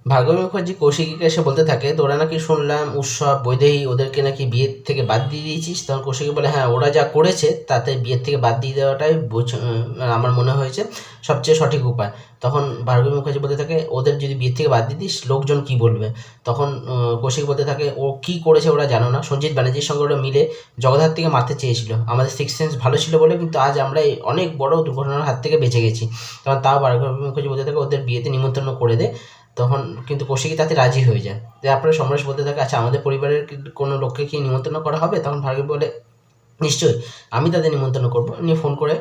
ভার্গবী মুখার্জি কৌশিকীকে এসে বলতে থাকে, তোরা নাকি শুনলাম উৎসব বৈদেহী ওদেরকে নাকি বিয়ের থেকে বাদ দিয়ে দিয়েছিস। তখন কৌশিকী বলে, হ্যাঁ ওরা যা করেছে তাতে বিয়ের থেকে বাদ দিয়ে দেওয়াটাই আমার মনে হয়েছে সবচেয়ে সঠিক উপায়। তখন ভার্গবী মুখার্জি বলতে থাকে, ওদের যদি বিয়ের থেকে বাদ দিয়ে দিস লোকজন কি বলবে। তখন কৌশিক বলতে থাকে, ও কি করেছে ওরা জানো না, সঞ্জিত ব্যানার্জির সঙ্গে ওরা মিলে জগদ্ধাত্রীকে মারতে চেয়েছিল, আমাদের সিক্স সেন্স ভালো ছিল বলে কিন্তু আজ আমরা এই অনেক বড় দুর্ঘটনার হাত থেকে বেঁচে গেছি। তখন তাও ভার্গবী মুখার্জি বলতে থাকে, ওদের বিয়েতে নিমন্ত্রণ করে দে। তখন কিন্তু কৌশিকী তাতে রাজি হয়ে যায়। তারপরে সমরেশ বলতে থাকে, আচ্ছা আমাদের পরিবারের কোনো লোককে কি নিমন্ত্রণ করা হবে। তখন ভার্গবী বলে, নিশ্চয়ই আমি তাদের নিমন্ত্রণ করবো। নিয়ে ফোন করে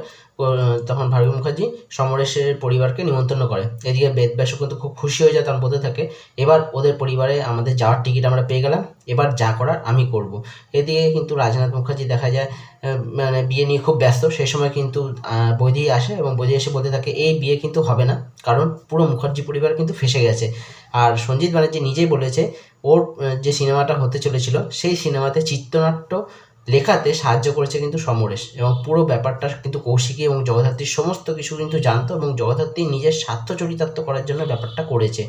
তখন ভার্গবী মুখার্জি সমরেশের পরিবারকে নিমন্ত্রণ করে। এদিকে বেদব্যাসও কিন্তু খুব খুশি হয়ে যায়, তখন বলতে থাকে, এবার ওদের পরিবারে আমাদের যাওয়ার টিকিট আমরা পেয়ে গেলাম, এবার যা করার আমি করব। এদিকে কিন্তু রাজনাথ মুখার্জি দেখা যায় মানে বিয়ে নিয়ে খুব ব্যস্ত। সেই সময় কিন্তু বৈদেহী আসে এবং বৈদেহী এসে বলতে থাকে, এই বিয়ে কিন্তু হবে না, কারণ পুরো মুখার্জি পরিবার কিন্তু ফেঁসে গেছে। আর সঞ্জিত ব্যানার্জি নিজেই বলেছে ওর যে সিনেমাটা হতে চলেছিল সেই সিনেমাতে চিত্রনাট্য লেখাতে সাহায্য করেছে কিন্তু সমরেশ, এবং পুরো ব্যাপারটা কিন্তু কৌশিকী এবং জগদ্ধাত্রীর সমস্ত কিছু কিন্তু জানতো, এবং জগদ্ধাত্রী নিজের স্বার্থ চরিতার্থ করার জন্য ব্যাপারটা করেছে।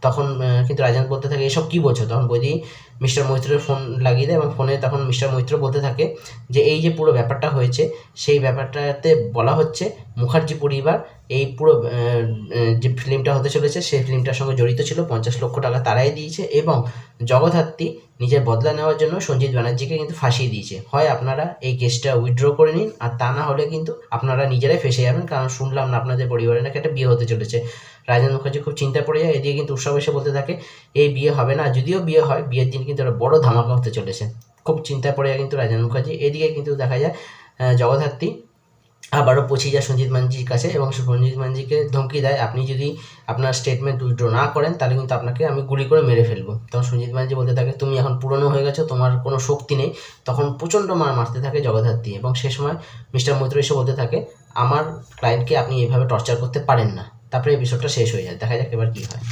তখন কিন্তু রাজনাথ বলতে থাকে, এসব কী বলছো। তখন বৈদেহী মিস্টার মৈত্রের ফোন লাগিয়ে দেয় এবং ফোনে তখন মিস্টার মৈত্র বলতে থাকে যে এই যে পুরো ব্যাপারটা হয়েছে সেই ব্যাপারটাতে বলা হচ্ছে মুখার্জি পরিবার এই পুরো যে ফিল্মটা হতে চলেছে সেই ফিল্মটার সঙ্গে জড়িত ছিল, 50 লক্ষ টাকা তারাই দিয়েছে, এবং জগদ্ধাত্রী নিজের বদলা নেওয়ার জন্য সঞ্জিত ব্যানার্জিকে কিন্তু ফাঁসিয়ে দিয়েছে। হয় আপনারা এই কেসটা উইথড্র করে নিন, আর তা না হলে কিন্তু আপনারা নিজেরাই ফেঁসে যাবেন, কারণ শুনলাম না আপনাদের পরিবারে নাকি একটা বিয়ে হতে চলেছে। রাজেন্দ্র মুখার্জি খুব চিন্তায় পড়ে যায়। এদিকে কিন্তু উৎসব এসে বলতে থাকে, এই বিয়ে হবে না, যদিও বিয়ে হয় বিয়ের দিন কিন্তু একটা বড় ধামাকা হতে চলেছে। খুব চিন্তায় পড়ে যায় কিন্তু রাজেন্দ্র মুখার্জি। এদিকে কিন্তু দেখা যায় জগদ্ধাত্রী আবারও পৌঁছে যায় সঞ্জিত মানজির কাছে এবং সঞ্জিত মানজিকে ধমকি দেয়, আপনি যদি আপনার স্টেটমেন্ট উইথড্র না করেন তাহলে কিন্তু আপনাকে আমি গুলি করে মেরে ফেলবো। তখন সঞ্জিত মানজি বলতে থাকে, তুমি এখন পুরনো হয়ে গেছো, তোমার কোনো শক্তি নেই। তখন প্রচণ্ড মার মারতে থাকে জগদ্ধাত্রী, এবং সে সময় মিস্টার মৈত্র এসে বলতে থাকে, আমার ক্লায়েন্টকে আপনি এইভাবে টর্চার করতে পারেন না। তারপরে এপিসোডটা শেষ হয়ে যায়। দেখা যাক এবার কী হয়।